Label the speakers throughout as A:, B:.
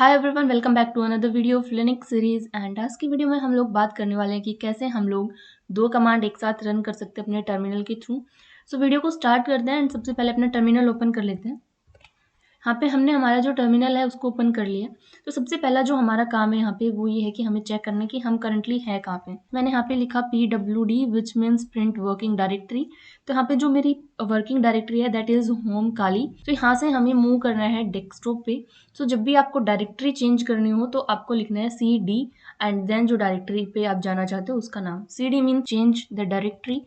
A: Hi everyone, welcome back to another video of Linux series. And आज की video में हम लोग बात करने वाले हैं कि कैसे हम लोग दो कमांड एक साथ रन कर सकते हैं अपने टर्मिनल के थ्रू। सो वीडियो को स्टार्ट करते हैं एंड सबसे पहले अपना टर्मिनल ओपन कर लेते हैं। यहाँ पे हमने हमारा जो टर्मिनल है उसको ओपन कर लिया। तो सबसे पहला जो हमारा काम है यहाँ पे वो ये है कि हमें चेक करना है कि हम करंटली है कहाँ पे। मैंने यहाँ पे लिखा pwd which means print working directory. तो यहाँ पे जो मेरी वर्किंग डायरेक्टरी है दैट इज होम काली। तो यहाँ से हमें मूव करना है डेस्कटॉप पे। सो जब भी आपको डायरेक्टरी चेंज करनी हो तो आपको लिखना है cd एंड देन जो डायरेक्टरी पे आप जाना चाहते हो उसका नाम। cd mean change the directory,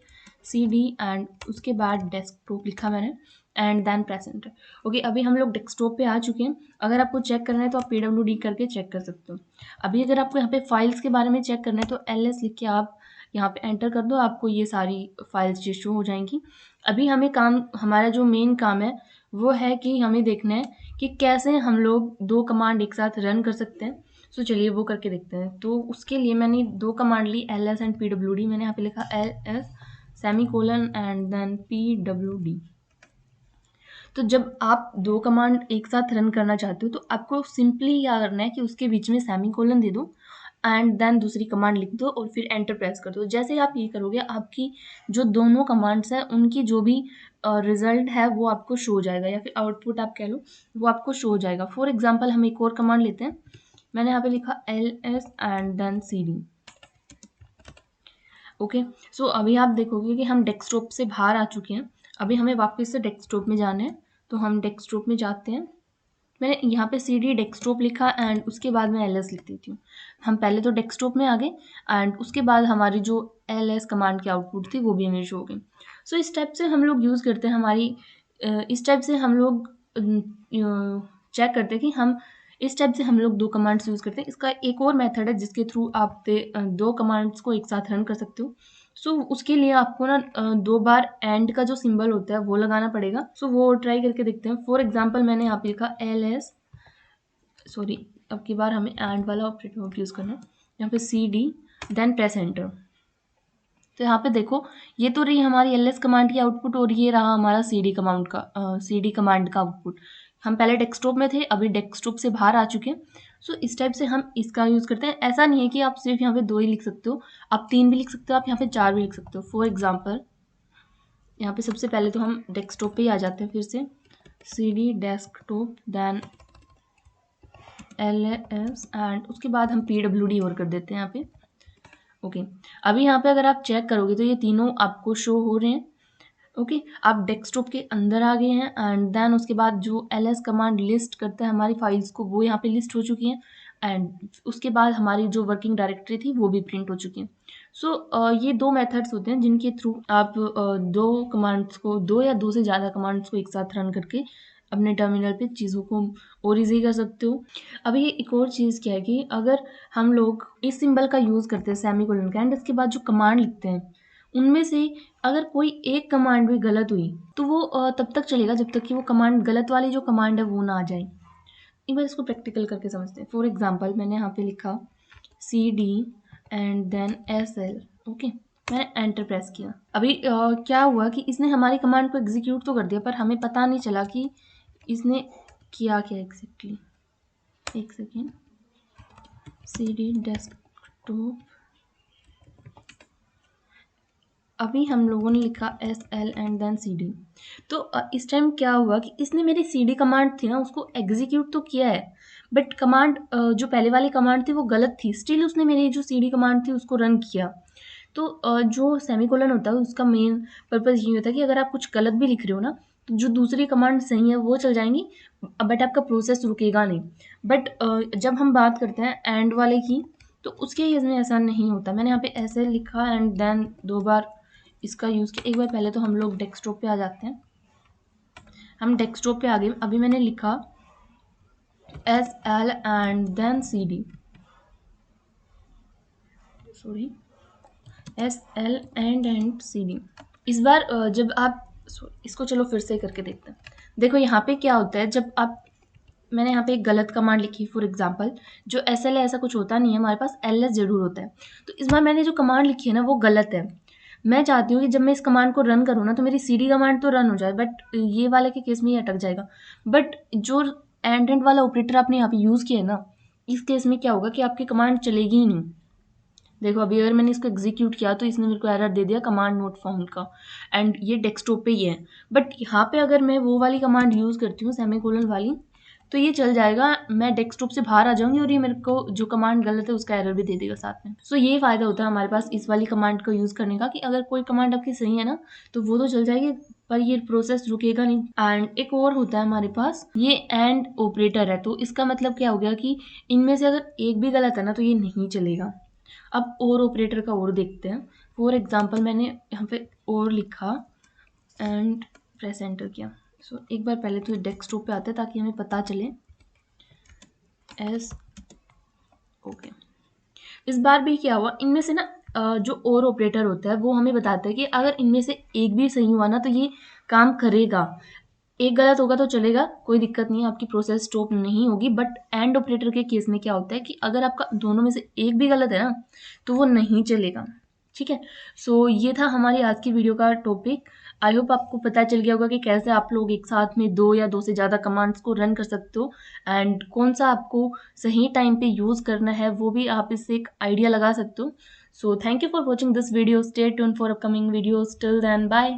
A: cd and उसके बाद डेस्कटॉप लिखा मैंने and then press enter. Okay, अभी हम लोग डेस्कटॉप पे आ चुके हैं। अगर आपको चेक करना है तो आप pwd करके चेक कर सकते हो। अभी अगर आपको यहाँ पे फाइल्स के बारे में चेक करना है तो ls लिख के आप यहाँ पे एंटर कर दो, आपको ये सारी फाइल्स जो शो हो जाएंगी। अभी हमें काम, हमारा जो मेन काम है वो है कि हमें देखना है कि कैसे हम लोग दो कमांड एक साथ रन कर सकते हैं। सो चलिए वो करके देखते हैं। तो उसके लिए मैंने दो कमांड ली, ls एंड pwd। मैंने यहाँ पे लिखा ls semicolon and then pwd। तो जब आप दो कमांड एक साथ रन करना चाहते हो तो आपको सिंपली क्या करना है कि उसके बीच में सेमीकोलन दे दो एंड देन दूसरी कमांड लिख दो और फिर एंटर प्रेस कर दो। जैसे आप ये करोगे आपकी जो दोनों कमांड्स हैं उनकी जो भी रिजल्ट है वो आपको शो हो जाएगा, या फिर आउटपुट आप कह लो, वो आपको शो हो जाएगा। फॉर एग्जाम्पल हम एक और कमांड लेते हैं। मैंने यहाँ पे लिखा ls and then cd। Okay, so अभी आप देखोगे कि हम डेस्कटॉप से बाहर आ चुके हैं। अभी हमें वापस से डेस्कटॉप में जाना है, तो हम डेस्कटॉप में जाते हैं। मैंने यहाँ पे cd डेस्कटॉप लिखा एंड उसके बाद मैं ls लिख देती हूँ। हम पहले तो डेस्कटॉप में आ गए एंड उसके बाद हमारी जो ls कमांड की आउटपुट थी वो भी हमें शो हो गई। सो इस टाइप से हम लोग यूज़ करते हैं हमारी इस टाइप से हम लोग चेक करते हैं कि हम इस टाइप से हम लोग दो कमांड्स यूज़ करते हैं। इसका एक और मेथड है जिसके थ्रू आप दो कमांड्स को एक साथ रन कर सकते हो। सो उसके लिए आपको ना दो बार एंड का जो सिंबल होता है वो लगाना पड़ेगा। सो वो ट्राई करके देखते हैं। फॉर एग्जाम्पल मैंने यहाँ पे लिखा ls, सॉरी अब की बार हमें एंड वाला ऑपरेटर यूज़ करना है। यहाँ पे cd देन प्रेस एंटर। तो यहाँ पे देखो ये तो रही हमारी ls कमांड की आउटपुट और ये रहा हमारा cd कमांड का आउटपुट। हम पहले डेस्कटॉप में थे, अभी डेस्कटॉप से बाहर आ चुके हैं। सो इस टाइप से हम इसका यूज़ करते हैं। ऐसा नहीं है कि आप सिर्फ यहाँ पे दो ही लिख सकते हो, आप तीन भी लिख सकते हो, आप यहाँ पे चार भी लिख सकते हो। फॉर एग्जाम्पल यहाँ पे सबसे पहले तो हम डेस्कटॉप पे ही आ जाते हैं फिर से, cd desktop then ls and उसके बाद हम pwd और कर देते हैं यहाँ पे। ओके, अभी यहाँ पे अगर आप चेक करोगे तो ये तीनों आपको शो हो रहे हैं। ओके, आप डेस्कटॉप के अंदर आ गए हैं एंड देन उसके बाद जो ls कमांड लिस्ट करता है हमारी फाइल्स को वो यहाँ पे लिस्ट हो चुकी हैं एंड उसके बाद हमारी जो वर्किंग डायरेक्टरी थी वो भी प्रिंट हो चुकी है। सो ये दो मेथड्स होते हैं जिनके थ्रू आप दो कमांड्स को, दो या दो से ज़्यादा कमांड्स को एक साथ रन करके अपने टर्मिनल पे चीज़ों को और ईजी कर सकते हो। अभी एक और चीज़ क्या है कि अगर हम लोग इस सिंबल का यूज़ करते हैं सेमीकोलन का एंड इसके बाद जो कमांड लिखते हैं उनमें से अगर कोई एक कमांड भी गलत हुई तो वो तब तक चलेगा जब तक कि वो कमांड, गलत वाली जो कमांड है वो ना आ जाए। एक बार इसको प्रैक्टिकल करके समझते हैं। फॉर एग्जांपल मैंने यहाँ पे लिखा cd and then sl। Okay, मैंने एंटर प्रेस किया। अभी क्या हुआ कि इसने हमारी कमांड को एग्जीक्यूट तो कर दिया पर हमें पता नहीं चला कि इसने किया क्या एग्जैक्टली। एक सेकेंड, cd डेस्कटॉप, अभी हम लोगों ने लिखा sl एंड देन cd। तो इस टाइम क्या हुआ कि इसने मेरी cd कमांड थी ना उसको एग्जीक्यूट तो किया है, बट कमांड जो पहले वाली कमांड थी वो गलत थी। स्टिल उसने मेरी जो cd कमांड थी उसको रन किया। तो जो सेमीकोलन होता है उसका मेन पर्पज़ ये होता है कि अगर आप कुछ गलत भी लिख रहे हो ना तो जो दूसरी कमांड सही है वो चल जाएंगी, बट आपका प्रोसेस रुकेगा नहीं। बट जब हम बात करते हैं एंड वाले की तो उसके केस में ऐसा नहीं होता। मैंने यहाँ पे ऐसे लिखा एंड देन दो बार इसका यूज़ किया। एक बार पहले तो हम लोग डेस्कटॉप पे आ जाते हैं। हम डेस्कटॉप पे आ गए। अभी मैंने लिखा sl and then cd, sorry sl and cd। इस बार जब आप, इसको चलो फिर से करके देखते हैं। देखो यहाँ पे क्या होता है, जब आप, मैंने यहाँ पे एक गलत कमांड लिखी फॉर एग्जांपल, जो sl है ऐसा कुछ होता नहीं है, हमारे पास ls जरूर होता है। तो इस बार मैंने जो कमांड लिखी है ना वो गलत है। मैं चाहती हूँ कि जब मैं इस कमांड को रन करूँ ना तो मेरी cd कमांड तो रन हो जाए, बट ये वाले के केस में ये अटक जाएगा। बट जो एंड वाला ऑपरेटर आपने यहाँ पे यूज़ किया है ना, इस केस में क्या होगा कि आपकी कमांड चलेगी ही नहीं। देखो अभी अगर मैंने इसको एग्जीक्यूट किया तो इसने मेरे को एरर दे दिया कमांड नोट फाउंड का, एंड ये डेस्कटॉप पे ही है। बट यहाँ पे अगर मैं वो वाली कमांड यूज़ करती हूँ सेमीकोलन वाली, तो ये चल जाएगा, मैं डेस्कटॉप से बाहर आ जाऊंगी और ये मेरे को जो कमांड गलत है उसका एरर भी दे देगा साथ में। सो ये फ़ायदा होता है हमारे पास इस वाली कमांड को यूज़ करने का कि अगर कोई कमांड आपकी सही है ना तो वो तो चल जाएगी, पर ये प्रोसेस रुकेगा नहीं। एंड एक और होता है हमारे पास, ये एंड ऑपरेटर है, तो इसका मतलब क्या हो गया कि इनमें से अगर एक भी गलत है ना तो ये नहीं चलेगा। अब और ऑपरेटर का और देखते हैं। फॉर एग्जांपल मैंने यहाँ पे और लिखा एंड प्रेस एंटर किया। सो एक बार पहले तो डेस्कटॉप पे आते हैं ताकि हमें पता चले। एस ओके, इस बार भी क्या हुआ, इनमें से ना जो और ऑपरेटर होता है वो हमें बताता है कि अगर इनमें से एक भी सही हुआ ना तो ये काम करेगा, एक गलत होगा तो चलेगा, कोई दिक्कत नहीं है, आपकी प्रोसेस स्टॉप नहीं होगी। बट एंड ऑपरेटर के केस में क्या होता है कि अगर आपका दोनों में से एक भी गलत है ना तो वो नहीं चलेगा। ठीक है, सो ये था हमारी आज की वीडियो का टॉपिक। आई होप आपको पता चल गया होगा कि कैसे आप लोग एक साथ में 2 या 2 से ज़्यादा कमांड्स को रन कर सकते हो, एंड कौन सा आपको सही टाइम पे यूज़ करना है वो भी आप इससे एक आइडिया लगा सकते हो। So thank you for watching this video, stay tuned for upcoming videos, till then bye.